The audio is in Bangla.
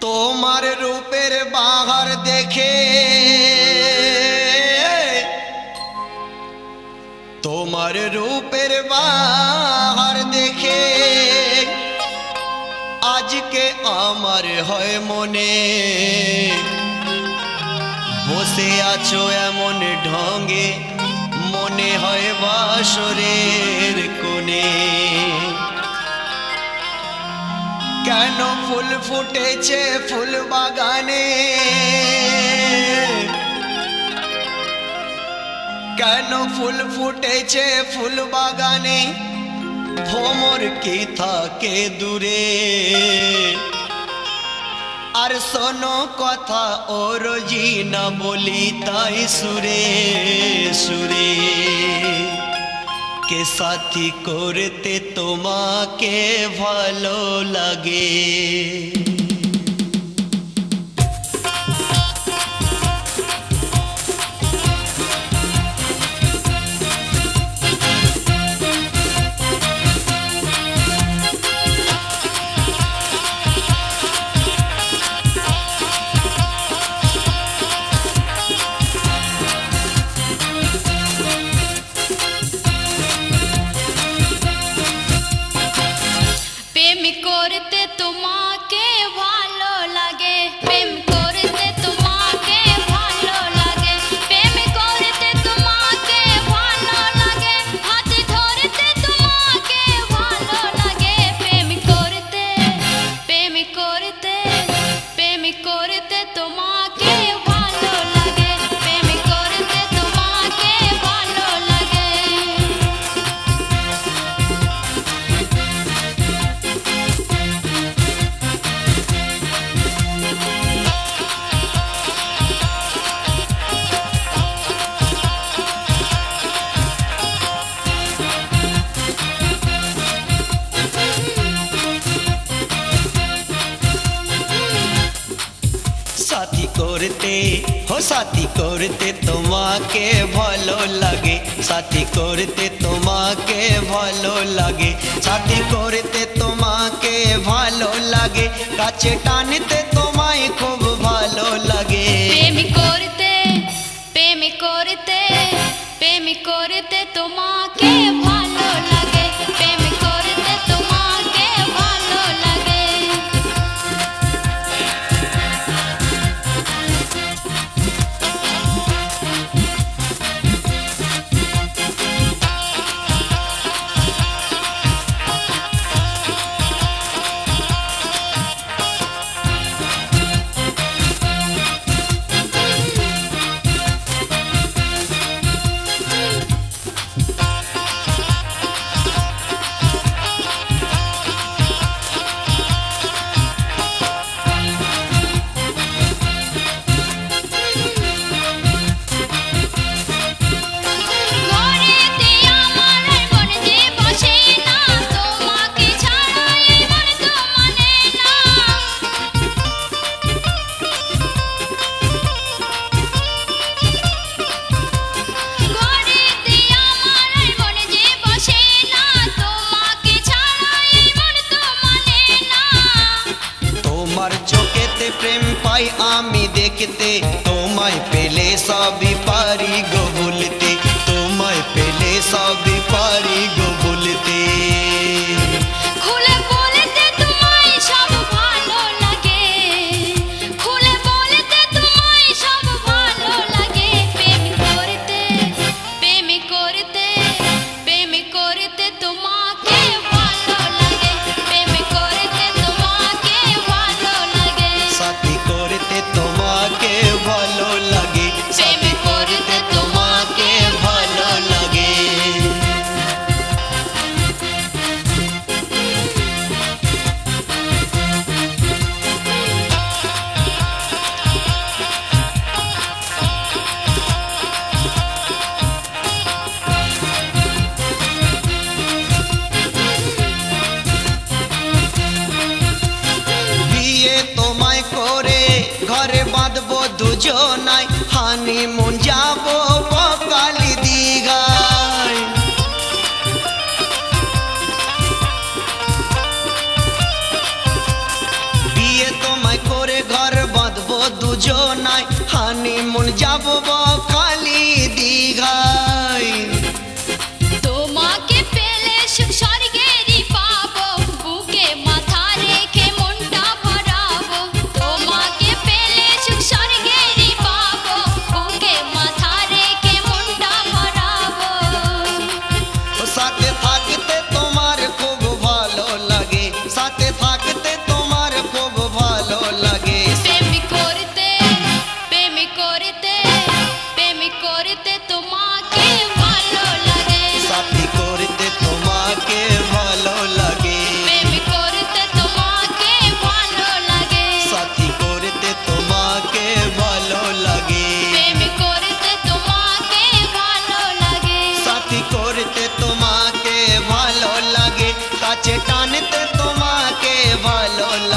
তোমার রূপের বাহার দেখে, তোমার রূপের বাহার দেখে আজকে আমার হয় মনে, বসে আছো এমন ঢঙ্গে মনে হয় বাসরের কোণে। কেন ফুল ফুটেছে ফুল বাগানে, কেন ফুল ফুটেছে ফুল বাগানে, ভ্রমর কি থাকে দূরে। আর শোনো কথা ও রোজি না বলি তাই সুরে সুরে। কে সাথী করতে তোমাকে ভালো লাগে। করতে তোমাকে ভালো লাগে, প্রেম করতে তোমাকে ভালো লাগে, প্রেম করতে তোমাকে ভালো লাগে, হাত ধরতে তোমাকে ভালো লাগে। প্রেম করতে প্রেম করতে প্রেম করতে তোমাকে ভালো লাগে, প্রেম করতে তোমাকে ভালো লাগে। साथी करते हो साथी करते तुम्हाके भालो लगे, साथी करते तुम्हाके भालो लगे, साथी करते तुम्हाके भालो लगे, काछे टानते तुम्हारे खूब भालो लगे। प्रेम करते प्रेम करते प्रेम करते तुम्हाके भालो लगे, प्रेम करते तुम्हाके भालो लगे। प्रेम पाई आमी देखते तुम्हारे पेले सभी पारी गो बोलते, तुम्हारे पेले सभी पारी गो बोलते। खुले बोलते तुम्हारे सब भालो लगे, खुले बोलते तुम्हारे सब भालो लगे। प्रेम करते प्रेम करते प्रेम करते तुम्हाके भालो लगे, प्रेम करते तुम्हाके भालो लगे। साथी करते तुम्हाके भालो लगे, साथी करते तुम्हाके भालो लगे। বিয়ে তোমায় করে ঘরে বাঁধবো দুজনাই, হানিমুন যাবো বকখালি দীঘায়। বিয়ে তোমায় করে দুজনাই হানিমুন যাব কালি দীঘায় তোমাকে পেলে সুখ স্বর্গেরই পাবো বুকে মাথা রেখে মনটা ভরাবো তোমাকে পেলে সুখ স্বর্গেরই পাবো বুকে মাথা রেখে মনটা ভরাবো সাথে থাকতে তোমার খুব ভালো লাগে সাথে থাকতে তোমার খুব ভালো লাগে প্রেম করতে তোমাকে ভালো লাগে সাথী করতে তোমাকে ভালো লাগে প্রেম করতে তোমাকে ভালো লাগে সাথী করতে তোমাকে ভালো লাগে প্রেম করতে তোমাকে ভালো লাগে সাথী করতে তোমাকে ভালো লাগে কাছে টানতে তোমাকে ভালো লাগে